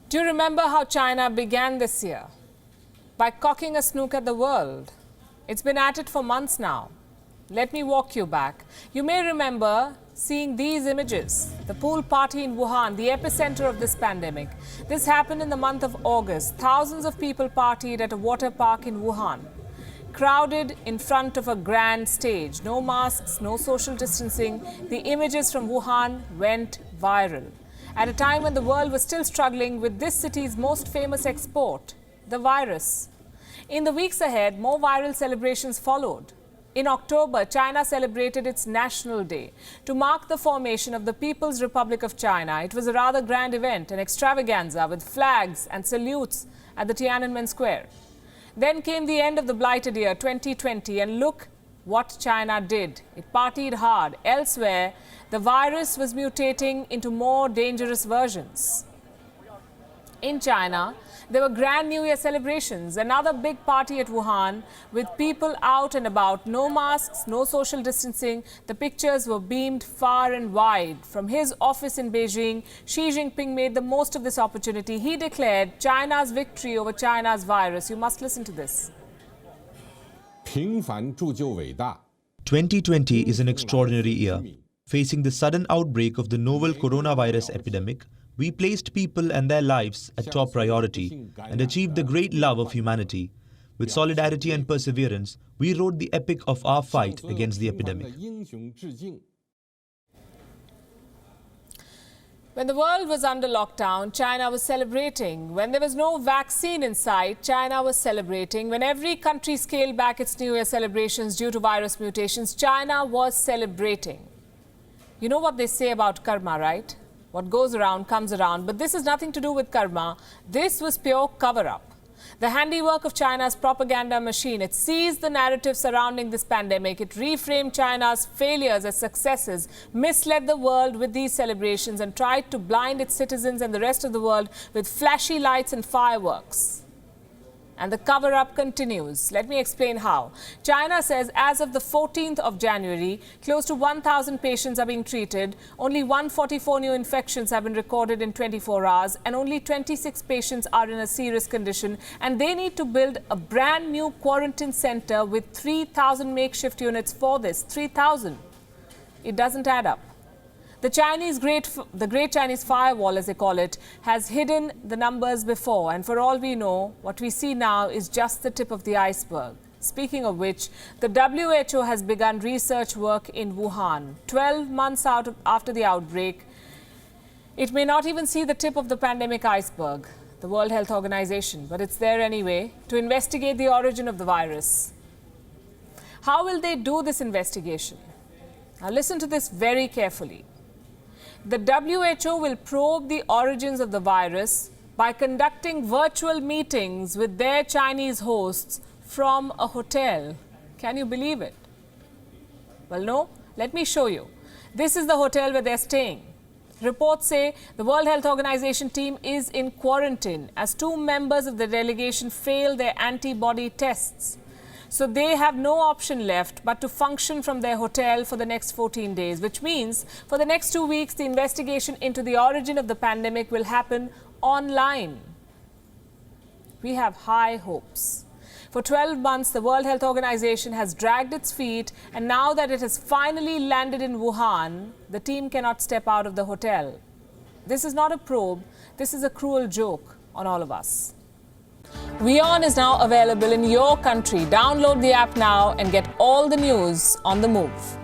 Do you remember how China began this year? By cocking a snook at the world. It's been at it for months now. Let me walk you back. You may remember seeing these images. The pool party in Wuhan, the epicenter of this pandemic. This happened in the month of August. Thousands of people partied at a water park in Wuhan. Crowded in front of a grand stage. No masks, no social distancing. The images from Wuhan went viral. At a time when the world was still struggling with this city's most famous export, the virus. In the weeks ahead, more viral celebrations followed. In October, China celebrated its National Day to mark the formation of the People's Republic of China. It was a rather grand event, an extravaganza with flags and salutes at the Tiananmen Square. Then came the end of the blighted year, 2020, and look what China did. It partied hard. Elsewhere, the virus was mutating into more dangerous versions. In China, there were grand New Year celebrations, another big party at Wuhan with people out and about, no masks, no social distancing. The pictures were beamed far and wide. From his office in Beijing, Xi Jinping made the most of this opportunity. He declared China's victory over China's virus. You must listen to this. 2020 is an extraordinary year. Facing the sudden outbreak of the novel coronavirus epidemic, we placed people and their lives at top priority and achieved the great love of humanity. With solidarity and perseverance, we wrote the epic of our fight against the epidemic. When the world was under lockdown, China was celebrating. When there was no vaccine in sight, China was celebrating. When every country scaled back its New Year celebrations due to virus mutations, China was celebrating. You know what they say about karma, right? What goes around comes around. But this has nothing to do with karma. This was pure cover-up. The handiwork of China's propaganda machine. It seized the narrative surrounding this pandemic. It reframed China's failures as successes, misled the world with these celebrations, and tried to blind its citizens and the rest of the world with flashy lights and fireworks. And the cover-up continues. Let me explain how. China says as of the 14th of January, close to 1,000 patients are being treated. Only 144 new infections have been recorded in 24 hours, and only 26 patients are in a serious condition. And they need to build a brand new quarantine center with 3,000 makeshift units for this. 3,000. It doesn't add up. The Great Chinese Firewall, as they call it, has hidden the numbers before. And for all we know, what we see now is just the tip of the iceberg. Speaking of which, the WHO has begun research work in Wuhan. 12 months after the outbreak, it may not even see the tip of the pandemic iceberg, the World Health Organization, but it's there anyway, to investigate the origin of the virus. How will they do this investigation? Now listen to this very carefully. The WHO will probe the origins of the virus by conducting virtual meetings with their Chinese hosts from a hotel. Can you believe it? Well, no. Let me show you. This is the hotel where they're staying. Reports say the World Health Organization team is in quarantine as 2 members of the delegation failed their antibody tests. So they have no option left but to function from their hotel for the next 14 days, which means for the next 2 weeks, the investigation into the origin of the pandemic will happen online. We have high hopes. For 12 months, the World Health Organization has dragged its feet, and now that it has finally landed in Wuhan, the team cannot step out of the hotel. This is not a probe. This is a cruel joke on all of us. WION is now available in your country. Download the app now and get all the news on the move.